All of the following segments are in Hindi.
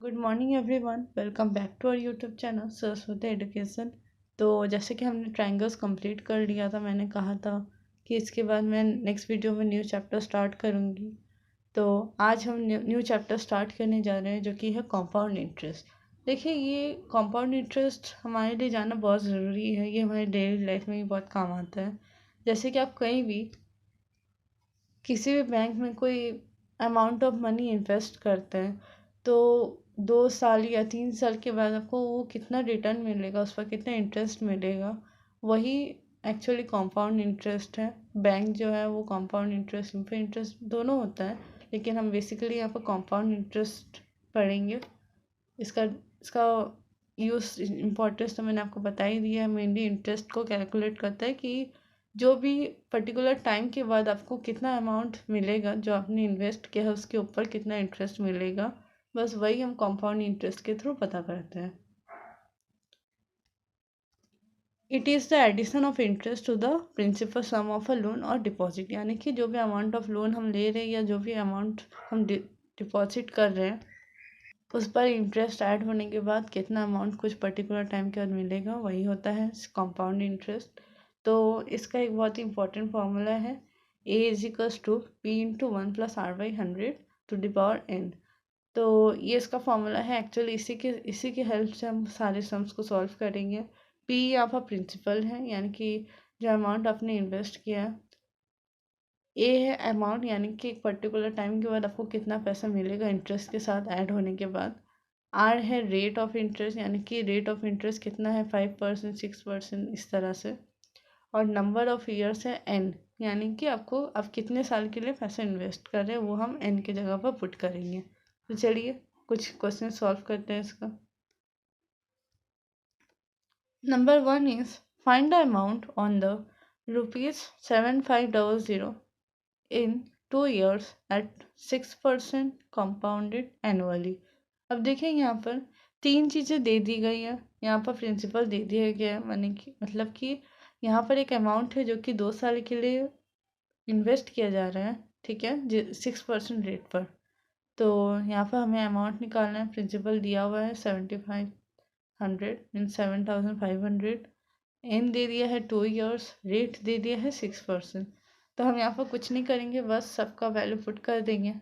Good morning everyone, welcome back to our YouTube channel Saraswati education. तो जैसे कि हमने ट्रायंगल्स कंप्लीट कर लिया था, मैंने कहा था कि इसके बाद मैं नेक्स्ट वीडियो में न्यू चैप्टर स्टार्ट करूँगी। तो आज हम न्यू चैप्टर स्टार्ट करने जा रहे हैं, जो कि है कंपाउंड इंटरेस्ट। देखिए, ये कंपाउंड इंटरेस्ट हमारे लिए जानना बहुत ज़रूरी है। ये हमारे डेली लाइफ में भी बहुत काम आता है। जैसे कि आप कहीं भी किसी भी बैंक में कोई अमाउंट ऑफ मनी इन्वेस्ट करते हैं, तो 2 साल या 3 साल के बाद आपको वो कितना रिटर्न मिलेगा, उस पर कितना इंटरेस्ट मिलेगा, वही एक्चुअली कंपाउंड इंटरेस्ट है। बैंक जो है वो कंपाउंड इंटरेस्ट, सिंपल इंटरेस्ट दोनों होता है, लेकिन हम बेसिकली यहाँ पर कंपाउंड इंटरेस्ट पढ़ेंगे। इसका इसका यूज़ इम्पोर्टेंस तो मैंने आपको बता ही दिया है। मेनली इंटरेस्ट को कैलकुलेट करता है कि जो भी पर्टिकुलर टाइम के बाद आपको कितना अमाउंट मिलेगा, जो आपने इन्वेस्ट किया है उसके ऊपर कितना इंटरेस्ट मिलेगा, बस वही हम कंपाउंड इंटरेस्ट के थ्रू पता करते हैं। It is the addition of interest to the principal sum of a loan और डिपॉजिट, यानी कि जो भी अमाउंट ऑफ लोन हम ले रहे हैं या जो भी अमाउंट हम डिपॉजिट कर रहे हैं, उस पर इंटरेस्ट ऐड होने के बाद कितना अमाउंट कुछ पर्टिकुलर टाइम के बाद मिलेगा, वही होता है कंपाउंड इंटरेस्ट। तो इसका एक बहुत ही इंपॉर्टेंट फार्मूला है, A is equals to P into 1+r/100 to the power n। तो ये इसका फार्मूला है। एक्चुअली इसी की हेल्प से हम सारे सम्स को सॉल्व करेंगे। पी यहाँ पर प्रिंसिपल है, यानी कि जो अमाउंट आपने इन्वेस्ट किया है। ए है अमाउंट, यानी कि एक पर्टिकुलर टाइम के बाद आपको कितना पैसा मिलेगा इंटरेस्ट के साथ ऐड होने के बाद। आर है रेट ऑफ इंटरेस्ट, यानी कि रेट ऑफ इंटरेस्ट कितना है, 5%, 6%, इस तरह से। और नंबर ऑफ ईयर्स है एन, यानी कि आपको आप कितने साल के लिए पैसा इन्वेस्ट कर रहे हैं, वो हम एन की जगह पर पुट करेंगे। तो चलिए कुछ क्वेश्चन सॉल्व करते हैं इसका। Number 1 is find the amount on the ₹7500 in 2 years at 6% compounded annually। अब देखिए, यहाँ पर तीन चीज़ें दे दी गई है। यहाँ पर प्रिंसिपल दे दिया गया है, माने कि मतलब कि यहाँ पर एक अमाउंट है जो कि 2 साल के लिए इन्वेस्ट किया जा रहा है, ठीक है, 6% रेट पर। तो यहाँ पर हमें अमाउंट निकालना है। प्रिंसिपल दिया हुआ है 7500 इन 7500। एन दे दिया है 2 years, रेट दे दिया है 6%। तो हम यहाँ पर कुछ नहीं करेंगे, बस सबका वैल्यू पुट कर देंगे।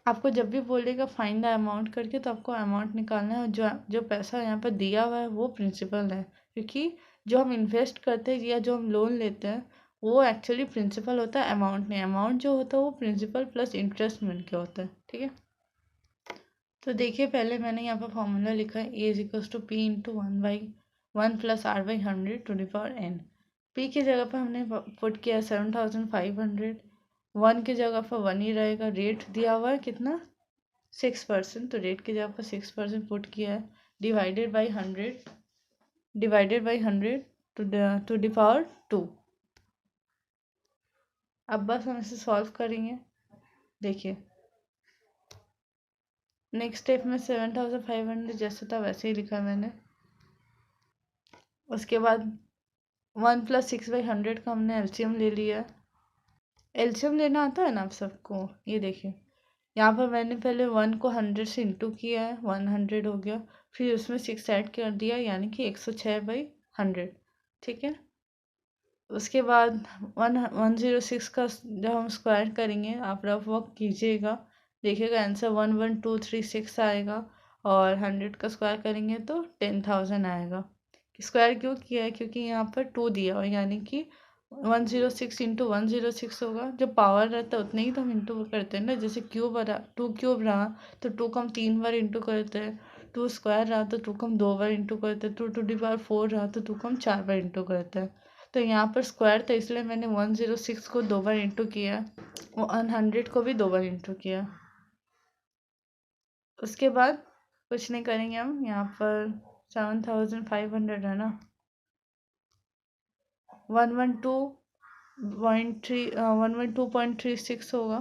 आपको जब भी बोलेगा फाइंड द अमाउंट करके, तो आपको अमाउंट निकालना है। और जो जो पैसा यहाँ पर दिया हुआ है वो प्रिंसिपल है, क्योंकि जो हम इन्वेस्ट करते हैं या जो हम लोन लेते हैं वो एक्चुअली प्रिंसिपल होता है, अमाउंट नहीं। अमाउंट जो होता है वो प्रिंसिपल प्लस इंटरेस्ट मिल के होता है, ठीक है। तो देखिए, पहले मैंने यहाँ पर फॉर्मूला लिखा है, A is equals to P into 1/1 + r/100 to the power n। पी की जगह पर हमने पुट किया 7500, 1 की जगह पर 1 ही रहेगा। रेट दिया हुआ है कितना, 6%, तो रेट की जगह पर 6% पुट किया है। Divided by 100 to the power 2। अब बस हम इसे सॉल्व करेंगे। देखिए, नेक्स्ट स्टेप में 7500 जैसे था वैसे ही लिखा मैंने। उसके बाद 1+6/100 का हमने एलसीएम ले लिया। एलसीएम लेना आता है ना आप सबको। ये देखिए, यहाँ पर मैंने पहले 1 को 100 से इंटू किया है, 100 हो गया। फिर उसमें 6 ऐड कर दिया, यानी कि 106/100, ठीक है। उसके बाद 106 का जब हम स्क्वायर करेंगे, आप रफ वर्क कीजिएगा, देखिएगा आंसर 11236 आएगा। और 100 का स्क्वायर करेंगे तो 10,000 आएगा। स्क्वायर क्यों किया है, क्योंकि यहाँ पर 2 दिया हुआ है, यानी कि 106 इंटू 106 होगा। जब पावर रहता है उतने ही तो हम इंटू करते हैं ना। जैसे क्यूब रहा, 2 क्यूब रहा तो 2 को हम 3 बार इंटू करते हैं। 2 स्क्वायर रहा तो 2 को हम 2 बार इंटू करते हैं। 2 टू द पावर 4 रहा तो 2 को हम 4 बार इंटू करते हैं। तो यहाँ पर स्क्वायर था, इसलिए मैंने 106 को 2 बार इंटू किया, 100 को भी 2 बार इंटू किया। उसके बाद कुछ नहीं करेंगे हम। यहाँ पर 7500 है ना, 112.36 होगा।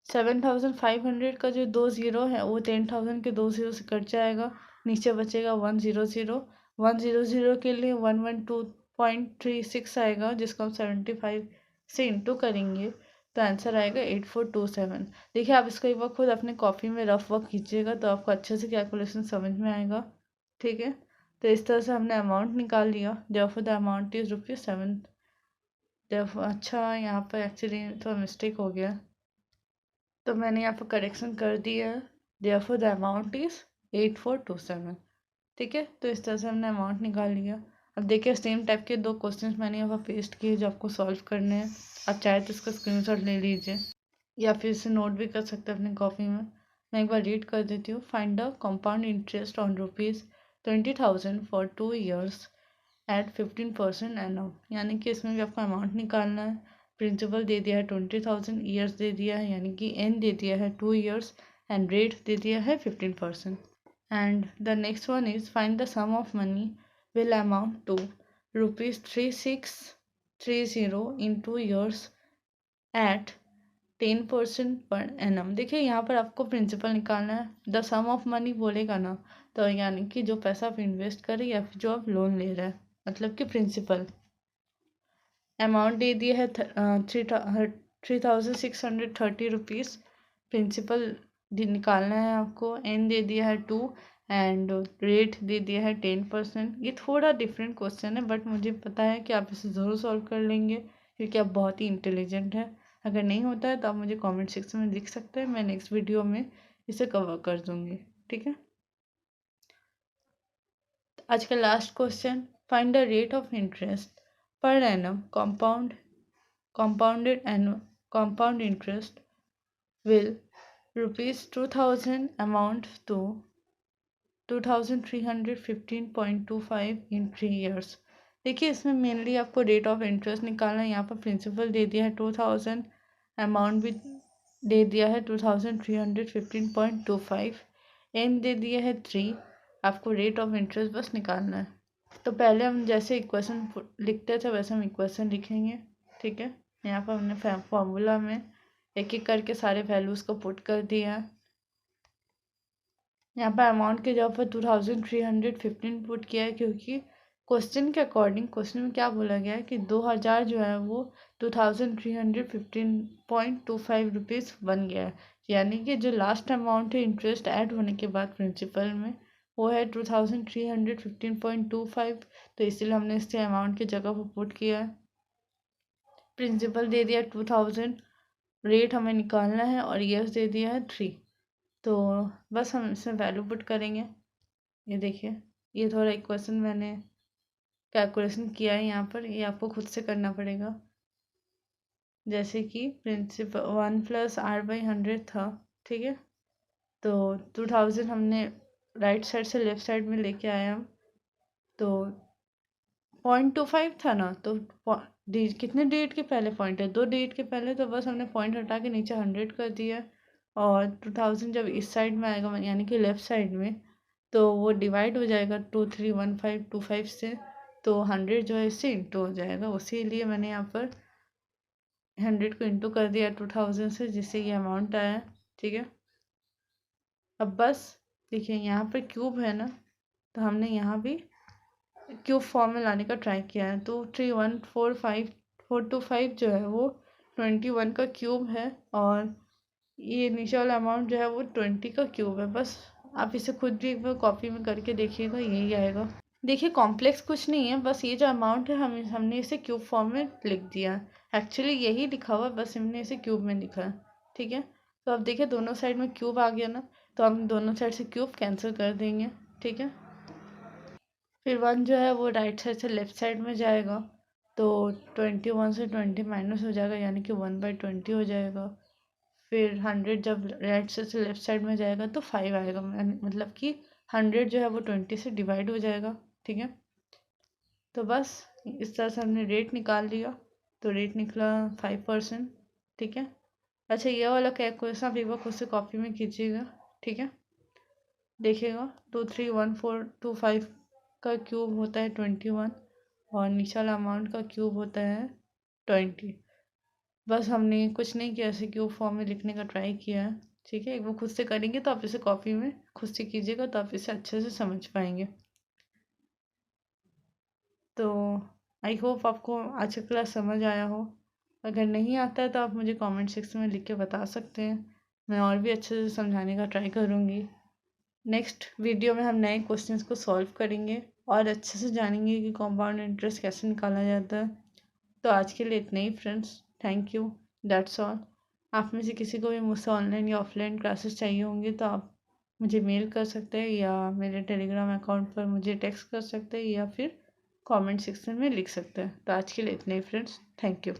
7500 का जो 2 ज़ीरो है वो 10,000 के 2 ज़ीरो से कट जाएगा, नीचे बचेगा 100। 100 के लिए 112.36 आएगा, जिसको हम 75 से इंटू करेंगे तो आंसर आएगा 8427। देखिए आप इसको एक बार खुद अपने कॉपी में रफ वर्क कीजिएगा तो आपको अच्छे से कैलकुलेशन समझ में आएगा। ठीक है, तो इस तरह से हमने अमाउंट निकाल लिया। Therefore the amount is ₹7। Therefore अच्छा यहाँ पर एक्चुअली तो मिस्टेक हो गया, तो मैंने यहाँ पर करेक्शन कर दिया है। Therefore the amount is 8427। ठीक है, तो इस तरह से हमने अमाउंट निकाल लिया। अब देखिए सेम टाइप के 2 क्वेश्चंस मैंने यहाँ पर पेस्ट किए जो आपको सॉल्व करने हैं। आप चाहे तो इसका स्क्रीनशॉट ले लीजिए या फिर इसे नोट भी कर सकते हैं अपनी कॉपी में। मैं एक बार रीड कर देती हूँ। Find the compound interest on ₹20,000 for 2 years at 15% annum. यानी कि इसमें भी आपको अमाउंट निकालना है। प्रिंसिपल दे दिया है 20,000, ईयर्स दे दिया है यानी कि एन दे दिया है 2 ईयर्स, एंड रेट दे दिया है 15%। And the next one is find the sum of money will amount to ₹3630 in 2 years at 10% per annum. देखिए यहाँ पर आपको प्रिंसिपल निकालना है। द सम ऑफ मनी बोलेगा ना, तो यानी कि जो पैसा आप इन्वेस्ट करें या फिर जो आप लोन ले रहे हैं, मतलब कि प्रिंसिपल। अमाउंट दे दिया है 3,630 प्रिंसिपल निकालना है आपको। एन दे दिया है 2 एंड रेट दे दिया है 10%। ये थोड़ा डिफरेंट क्वेश्चन है बट मुझे पता है कि आप इसे ज़रूर सॉल्व कर लेंगे क्योंकि आप बहुत ही इंटेलिजेंट हैं। अगर नहीं होता है तो आप मुझे कमेंट सेक्शन में लिख सकते हैं, मैं नेक्स्ट वीडियो में इसे कवर कर दूँगी। ठीक है, आज का last question. Find the rate of interest per annum compound interest will ₹2,000 amount to 2,315.25 in 3 years। देखिए इसमें मेनली आपको रेट ऑफ इंटरेस्ट निकालना है। यहाँ पर प्रिंसिपल दे दिया है 2,000, अमाउंट भी दे दिया है 2,315.25, एन दे दिया है 3। आपको रेट ऑफ इंटरेस्ट बस निकालना है। तो पहले हम जैसे इक्वेशन लिखते थे वैसे हम इक्वेशन लिखेंगे। ठीक है, यहाँ पर हमने फॉर्मूला में एक एक करके सारे वैल्यूज़ को पुट कर दिया है। यहाँ पर अमाउंट की जगह पर 2,315 पुट किया है क्योंकि क्वेश्चन के अकॉर्डिंग क्वेश्चन में क्या बोला गया है कि 2,000 जो है वो 2,315.25 बन गया है। यानी कि जो लास्ट अमाउंट है इंटरेस्ट ऐड होने के बाद प्रिंसिपल में वो है 2,315.25। तो इसलिए हमने इसके अमाउंट की जगह पर पुट किया है। प्रिंसिपल दे दिया 2,000, रेट हमें निकालना है और ईयर्स दे दिया है 3। तो बस हम इसमें वैल्यू पुट करेंगे। ये देखिए ये थोड़ा इक्वेशन मैंने कैलकुलेशन किया है यहाँ पर, ये आपको खुद से करना पड़ेगा। जैसे कि प्रिंसिपल 1+r/100 था। ठीक है, तो 2,000 हमने राइट साइड से लेफ्ट साइड में लेके आए हम, तो 0.25 था ना, तो कितने डिजिट के पहले पॉइंट है, 2 डिजिट के पहले, तो बस हमने पॉइंट हटा के नीचे 100 कर दिया। और 2,000 जब इस साइड में आएगा यानी कि लेफ्ट साइड में, तो वो डिवाइड हो जाएगा 231525 से, तो 100 जो है इससे इंटू हो जाएगा। उसी लिए मैंने यहाँ पर 100 को इंटू कर दिया 2,000 से, जिससे ये अमाउंट आया। ठीक है, अब बस देखिए यहाँ पर क्यूब है ना, तो हमने यहाँ भी क्यूब फॉर्म में लाने का ट्राई किया है। तो 3,145,425 जो है वो 21 का क्यूब है और ये नीचे वाला अमाउंट जो है वो 20 का क्यूब है। बस आप इसे खुद भी एक बार कॉपी में करके देखिएगा, यही आएगा। देखिए कॉम्प्लेक्स कुछ नहीं है, बस ये जो अमाउंट है हमने इसे क्यूब फॉर्म में लिख दिया। एक्चुअली यही लिखा हुआ है, बस हमने इसे क्यूब में लिखा है। ठीक है, तो अब देखिए दोनों साइड में क्यूब आ गया ना, तो हम दोनों साइड से क्यूब कैंसिल कर देंगे। ठीक है, फिर 1 जो है वो राइट साइड से लेफ्ट साइड में जाएगा, तो 21 से 20 माइनस हो जाएगा यानी कि 1/20 हो जाएगा। फिर 100 जब राइट साइड से लेफ्ट साइड में जाएगा तो 5 आएगा, मतलब कि 100 जो है वो 20 से डिवाइड हो जाएगा। ठीक है, तो बस इस तरह से हमने रेट निकाल लिया, तो रेट निकला 5%। ठीक है, अच्छा ये वाला कैलकुलेशन आप एक बार खुद से कॉपी में कीजिएगा। ठीक है, देखिएगा 231425 का क्यूब होता है 21 और नीचे वाला अमाउंट का क्यूब होता है 20। बस हमने कुछ नहीं किया, ऐसे क्यूब फॉर्म में लिखने का ट्राई किया है। ठीक है, एक बार खुद से करेंगे तो आप इसे कॉपी में खुद से कीजिएगा तो आप इसे अच्छे से समझ पाएंगे। तो आई होप आपको आज का क्लास समझ आया हो। अगर नहीं आता है तो आप मुझे कमेंट सेक्शन में लिख के बता सकते हैं, मैं और भी अच्छे से समझाने का ट्राई करूँगी। नेक्स्ट वीडियो में हम नए क्वेश्चंस को सॉल्व करेंगे और अच्छे से जानेंगे कि कंपाउंड इंटरेस्ट कैसे निकाला जाता है। तो आज के लिए इतना ही friends, thank you, that's all. आप में से किसी को भी मुझसे ऑनलाइन या ऑफलाइन क्लासेस चाहिए होंगे तो आप मुझे मेल कर सकते हैं या मेरे टेलीग्राम अकाउंट पर मुझे टेक्स्ट कर सकते हैं या फिर कमेंट सेक्शन में लिख सकते हैं। तो आज के लिए इतना ही फ्रेंड्स, थैंक यू।